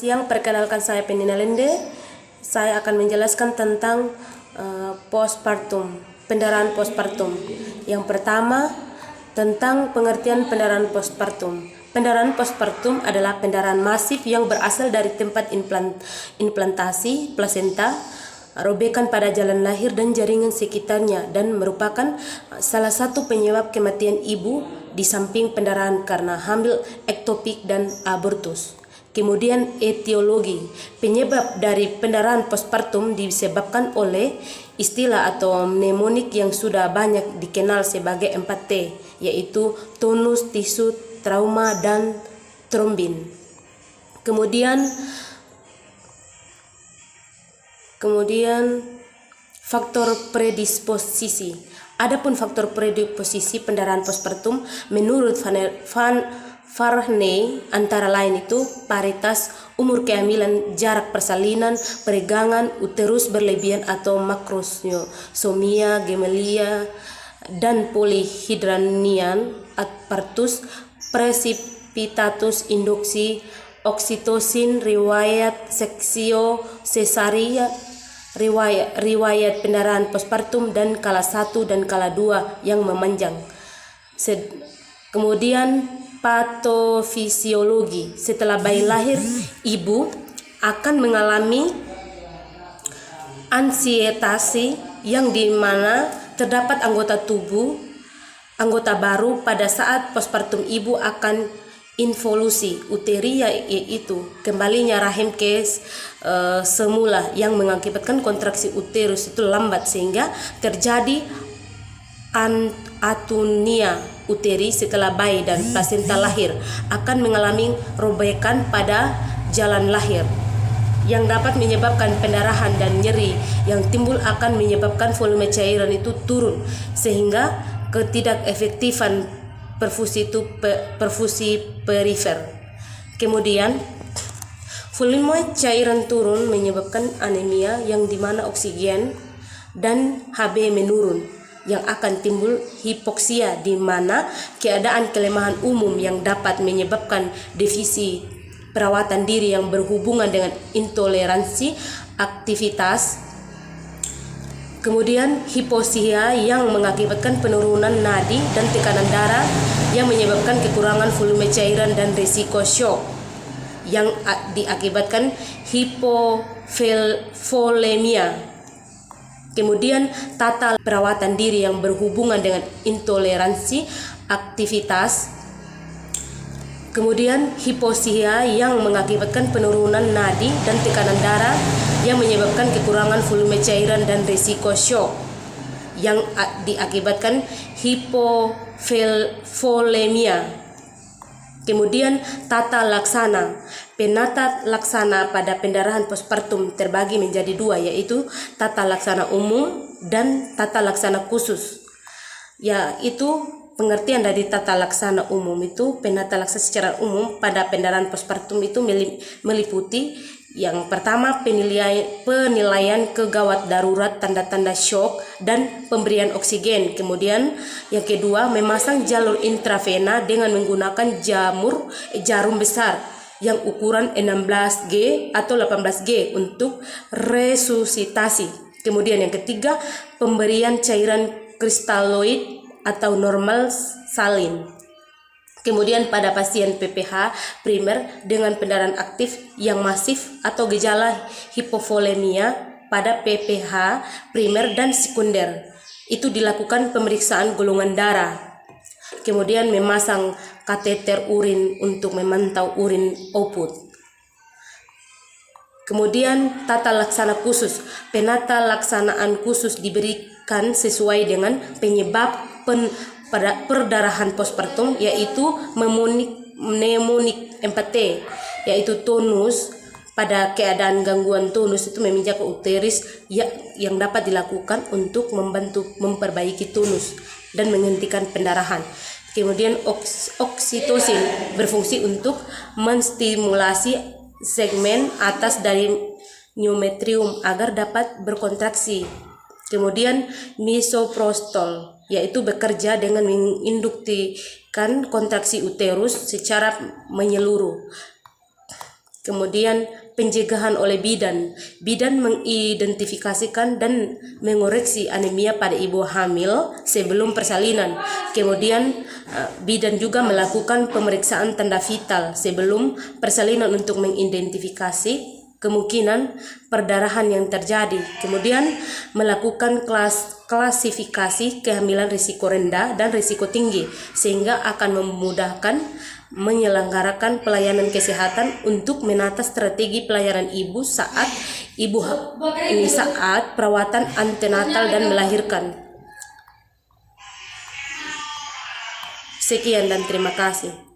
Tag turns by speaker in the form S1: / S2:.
S1: siang, perkenalkan saya Penina Lende. Saya akan menjelaskan tentang postpartum, pendarahan postpartum. Yang pertama, tentang pengertian pendarahan postpartum. Pendarahan postpartum adalah pendarahan masif yang berasal dari tempat implantasi plasenta, robekan pada jalan lahir dan jaringan sekitarnya, dan merupakan salah satu penyebab kematian ibu di samping pendarahan karena hamil ektopik dan abortus. Kemudian etiologi. Penyebab dari pendarahan postpartum disebabkan oleh istilah atau mnemonik yang sudah banyak dikenal sebagai 4T, yaitu tonus, tisu, trauma, dan trombin. Kemudian faktor predisposisi. Adapun faktor predisposisi pendarahan postpartum menurut Van Varney antara lain itu paritas, umur kehamilan, jarak persalinan, peregangan, uterus berlebihan atau makrosomia, gemelia, dan polihidranian, partus, presipitatus, induksi, oksitosin, riwayat seksio, cesaria, riwayat pendarahan postpartum, dan kala 1 dan kala 2 yang memanjang. Kemudian patofisiologi. Setelah bayi lahir, ibu akan mengalami ansietasi yang dimana terdapat anggota baru pada saat postpartum. Ibu akan involusi uteri, yaitu kembalinya rahim ke semula yang mengakibatkan kontraksi uterus itu lambat sehingga terjadi atonia uteri. Setelah bayi dan plasenta lahir akan mengalami robekan pada jalan lahir yang dapat menyebabkan pendarahan dan nyeri yang timbul akan menyebabkan volume cairan itu turun sehingga ketidakefektifan perfusi perifer. Kemudian volume cairan turun menyebabkan anemia yang dimana oksigen dan Hb menurun, yang akan timbul hipoksia di mana keadaan kelemahan umum yang dapat menyebabkan defisi perawatan diri yang berhubungan dengan intoleransi aktivitas. Kemudian hipoxia yang mengakibatkan penurunan nadi dan tekanan darah yang menyebabkan kekurangan volume cairan dan risiko shock yang diakibatkan hipovolemia. Kemudian tata perawatan diri yang berhubungan dengan intoleransi aktivitas. Kemudian hipoxia yang mengakibatkan penurunan nadi dan tekanan darah yang menyebabkan kekurangan volume cairan dan risiko shock yang diakibatkan hipovolemia. Kemudian tata laksana. Penata laksana pada pendarahan postpartum terbagi menjadi 2, yaitu tata laksana umum dan tata laksana khusus. Yaitu pengertian dari tata laksana umum itu, penata laksana secara umum pada pendarahan postpartum itu meliputi yang pertama penilaian kegawat darurat, tanda-tanda shock, dan pemberian oksigen. Kemudian yang kedua memasang jalur intravena dengan menggunakan jarum besar yang ukuran 16G atau 18G untuk resusitasi. Kemudian yang ketiga pemberian cairan kristaloid atau normal salin. Kemudian pada pasien PPH primer dengan pendarahan aktif yang masif atau gejala hipovolemia pada PPH primer dan sekunder, itu dilakukan pemeriksaan golongan darah. Kemudian memasang kateter urin untuk memantau urin output. Kemudian tata laksana khusus. Penata laksanaan khusus diberikan sesuai dengan penyebab perdarahan postpartum, yaitu mnemonik 4T, yaitu tonus. Pada keadaan gangguan tonus itu meminjak ke uterus yang dapat dilakukan untuk membantu memperbaiki tonus dan menghentikan pendarahan. Kemudian oksitosin berfungsi untuk menstimulasi segmen atas dari myometrium agar dapat berkontraksi. Kemudian misoprostol yaitu bekerja dengan menginduktikan kontraksi uterus secara menyeluruh. Kemudian pencegahan oleh bidan. Bidan mengidentifikasikan dan mengoreksi anemia pada ibu hamil sebelum persalinan. Kemudian bidan juga melakukan pemeriksaan tanda vital sebelum persalinan untuk mengidentifikasi kemungkinan perdarahan yang terjadi. Kemudian melakukan klasifikasi kehamilan risiko rendah dan risiko tinggi sehingga akan memudahkan menyelenggarakan pelayanan kesehatan untuk menata strategi pelayanan ibu saat perawatan antenatal dan melahirkan. Sekian dan terima kasih.